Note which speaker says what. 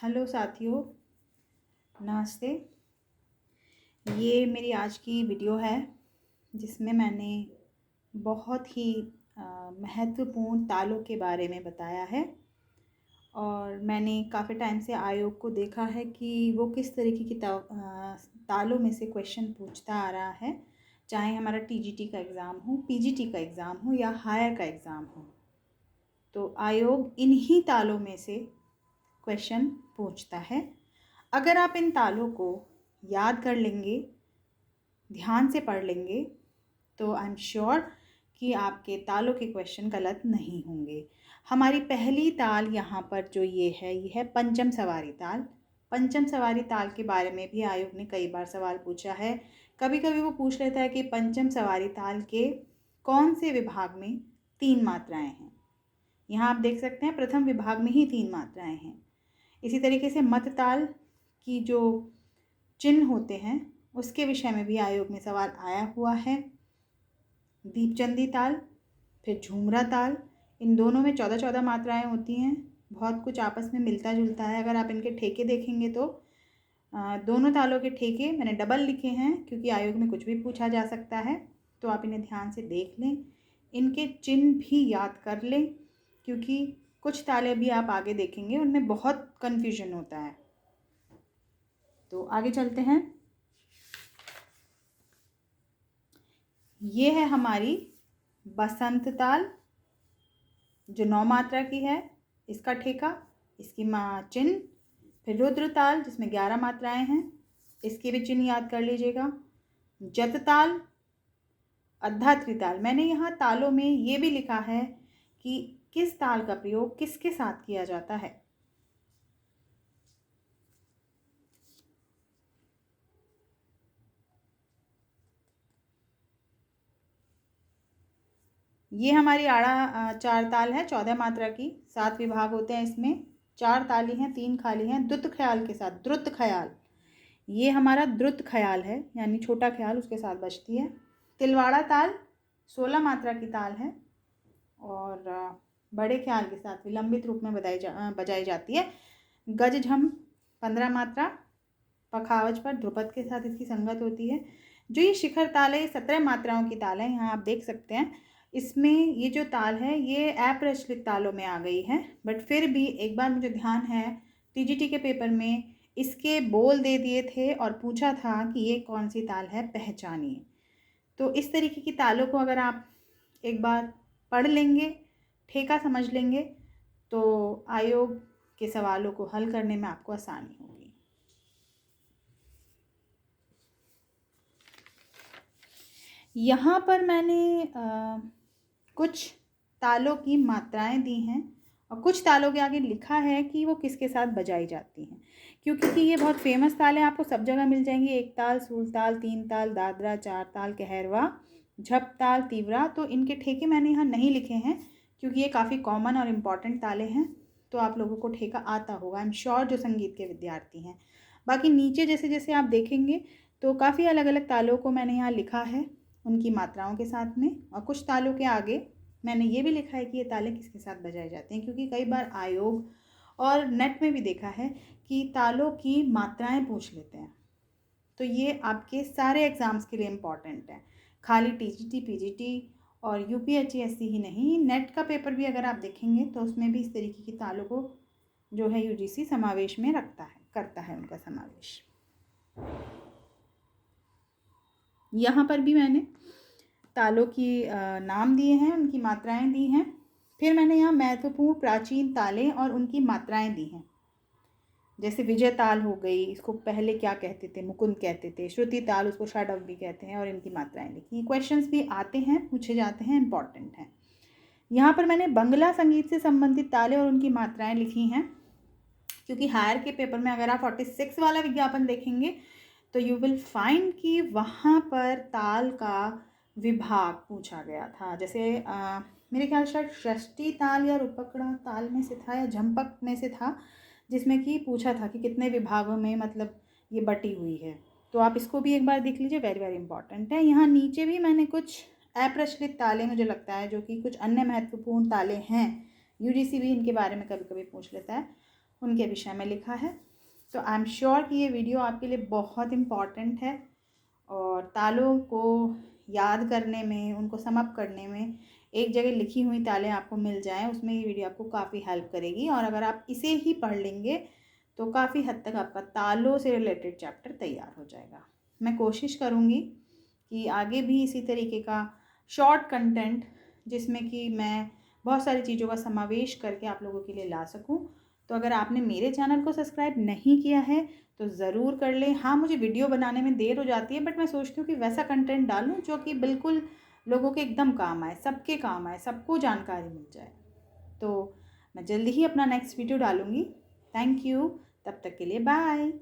Speaker 1: Hello साथियों, नमस्ते। ये मेरी आज की वीडियो है जिसमें मैंने बहुत ही महत्वपूर्ण तालों के बारे में बताया है। और मैंने काफ़ी टाइम से आयोग को देखा है कि वो किस तरीके की तालों में से क्वेश्चन पूछता आ रहा है, चाहे हमारा टीजीटी का एग्ज़ाम हो, पीजीटी का एग्ज़ाम हो या हायर का एग्ज़ाम हो। तो आयोग इन्हीं तालों में से क्वेश्चन पूछता है। अगर आप इन तालों को याद कर लेंगे, ध्यान से पढ़ लेंगे, तो आई एम श्योर कि आपके तालों के क्वेश्चन गलत नहीं होंगे। हमारी पहली ताल यहाँ पर जो ये है पंचम सवारी ताल। पंचम सवारी ताल के बारे में भी आयोग ने कई बार सवाल पूछा है। कभी कभी वो पूछ लेता है कि पंचम सवारी ताल के कौन से विभाग में 3 मात्राएं हैं। यहाँ आप देख सकते हैं प्रथम विभाग में ही 3 मात्राएं हैं। इसी तरीके से मत ताल की जो चिन्ह होते हैं उसके विषय में भी आयोग में सवाल आया हुआ है। दीपचंदी ताल, फिर झूमरा ताल, इन दोनों में 14-14 मात्राएं होती हैं। बहुत कुछ आपस में मिलता जुलता है। अगर आप इनके ठेके देखेंगे तो दोनों तालों के ठेके मैंने डबल लिखे हैं क्योंकि आयोग में कुछ भी पूछा जा सकता है। तो आप इन्हें ध्यान से देख लें, इनके चिन्ह भी याद कर लें, क्योंकि कुछ ताले भी आप आगे देखेंगे उनमें बहुत कन्फ्यूजन होता है। तो आगे चलते हैं। ये है हमारी बसंत ताल जो 9 मात्रा की है, इसका ठेका, इसकी चिन्ह। फिर रुद्र ताल जिसमें 11 मात्राएं हैं, इसके भी चिन्ह याद कर लीजिएगा। जत ताल, अद्धात्री ताल। मैंने यहाँ तालों में ये भी लिखा है कि किस ताल का प्रयोग किसके साथ किया जाता है। ये हमारी आड़ा 4 ताल है, 14 मात्रा की। 7 विभाग होते हैं इसमें। 4 ताली हैं, 3 खाली हैं। द्रुत ख्याल के साथ, द्रुत ख्याल, ये हमारा द्रुत ख्याल है, यानी छोटा ख्याल उसके साथ बजती है। तिलवाड़ा ताल 16 मात्रा की ताल है और बड़े ख्याल के साथ विलंबित रूप में बजाई जाती है। गजझम 15 मात्रा, पखावज पर ध्रुपद के साथ इसकी संगत होती है। जो ये शिखर ताल है 17 मात्राओं की ताल है। यहाँ आप देख सकते हैं इसमें ये जो ताल है ये अप्रचलित तालों में आ गई है, बट फिर भी एक बार मुझे ध्यान है टीजीटी के पेपर में इसके बोल दे दिए थे और पूछा था कि ये कौन सी ताल है, पहचानिए। तो इस तरीके की तालों को अगर आप एक बार पढ़ लेंगे, ठेका समझ लेंगे, तो आयोग के सवालों को हल करने में आपको आसानी होगी। यहाँ पर मैंने कुछ तालों की मात्राएं दी हैं और कुछ तालों के आगे लिखा है कि वो किसके साथ बजाई जाती हैं, क्योंकि ये बहुत फेमस ताल है, आपको सब जगह मिल जाएंगी। 1 ताल, सूल ताल, 3 ताल, दादरा, 4 ताल, कहरवा, झप ताल, तीवरा। तो इनके ठेके मैंने यहाँ नहीं लिखे हैं क्योंकि ये काफ़ी कॉमन और इम्पॉर्टेंट ताले हैं, तो आप लोगों को ठेका आता होगा, आई एम श्योर, जो संगीत के विद्यार्थी हैं। बाकी नीचे जैसे जैसे आप देखेंगे तो काफ़ी अलग अलग तालों को मैंने यहाँ लिखा है उनकी मात्राओं के साथ में, और कुछ तालों के आगे मैंने ये भी लिखा है कि ये ताले किसके साथ बजाए जाते हैं, क्योंकि कई बार आयोग और नेट में भी देखा है कि तालों की मात्राएं पूछ लेते हैं। तो ये आपके सारे एग्ज़ाम्स के लिए इम्पॉर्टेंट है, खाली टीजीटी, पीजीटी और यूपीएससी ही नहीं, नेट का पेपर भी अगर आप देखेंगे तो उसमें भी इस तरीके की तालों को जो है यूजीसी समावेश में करता है उनका समावेश। यहाँ पर भी मैंने तालों की नाम दिए हैं, उनकी मात्राएं दी हैं। फिर मैंने यहाँ महत्वपूर्ण प्राचीन तालें और उनकी मात्राएं दी हैं। जैसे विजय ताल हो गई, इसको पहले क्या कहते थे, मुकुंद कहते थे। श्रुति ताल, उसको षाडव भी कहते हैं, और इनकी मात्राएं लिखी। क्वेश्चंस भी आते हैं, पूछे जाते हैं, इंपॉर्टेंट हैं। यहाँ पर मैंने बंगला संगीत से संबंधित तालें और उनकी मात्राएं लिखी हैं, क्योंकि हायर के पेपर में अगर आप 46 वाला विज्ञापन देखेंगे तो यू विल फाइंड कि वहाँ पर ताल का विभाग पूछा गया था। जैसे मेरे ख्याल शायद षष्ठी ताल या रुपकड़ा ताल में से था या झंपक में से था, जिसमें कि पूछा था कि कितने विभागों में मतलब ये बटी हुई है। तो आप इसको भी एक बार देख लीजिए, वेरी वेरी इंपॉर्टेंट है। यहाँ नीचे भी मैंने कुछ अप्रचलित ताले, मुझे लगता है, जो कि कुछ अन्य महत्वपूर्ण ताले हैं, यूजीसी भी इनके बारे में कभी कभी पूछ लेता है, उनके विषय में लिखा है। तो आई एम श्योर कि ये वीडियो आपके लिए बहुत इम्पॉर्टेंट है और तालों को याद करने में, उनको सम अप करने में, एक जगह लिखी हुई तालें आपको मिल जाएं, उसमें ये वीडियो आपको काफ़ी हेल्प करेगी। और अगर आप इसे ही पढ़ लेंगे तो काफ़ी हद तक आपका तालों से रिलेटेड चैप्टर तैयार हो जाएगा। मैं कोशिश करूँगी कि आगे भी इसी तरीके का शॉर्ट कंटेंट, जिसमें कि मैं बहुत सारी चीज़ों का समावेश करके आप लोगों के लिए ला सकूं। तो अगर आपने मेरे चैनल को सब्सक्राइब नहीं किया है तो ज़रूर कर लें। हाँ, मुझे वीडियो बनाने में देर हो जाती है, बट मैं सोचती हूँ कि वैसा कंटेंट डालूँ जो कि बिल्कुल लोगों के एकदम काम आए, सबके काम आए, सबको जानकारी मिल जाए। तो मैं जल्दी ही अपना नेक्स्ट वीडियो डालूँगी। Thank you. तब तक के लिए बाय।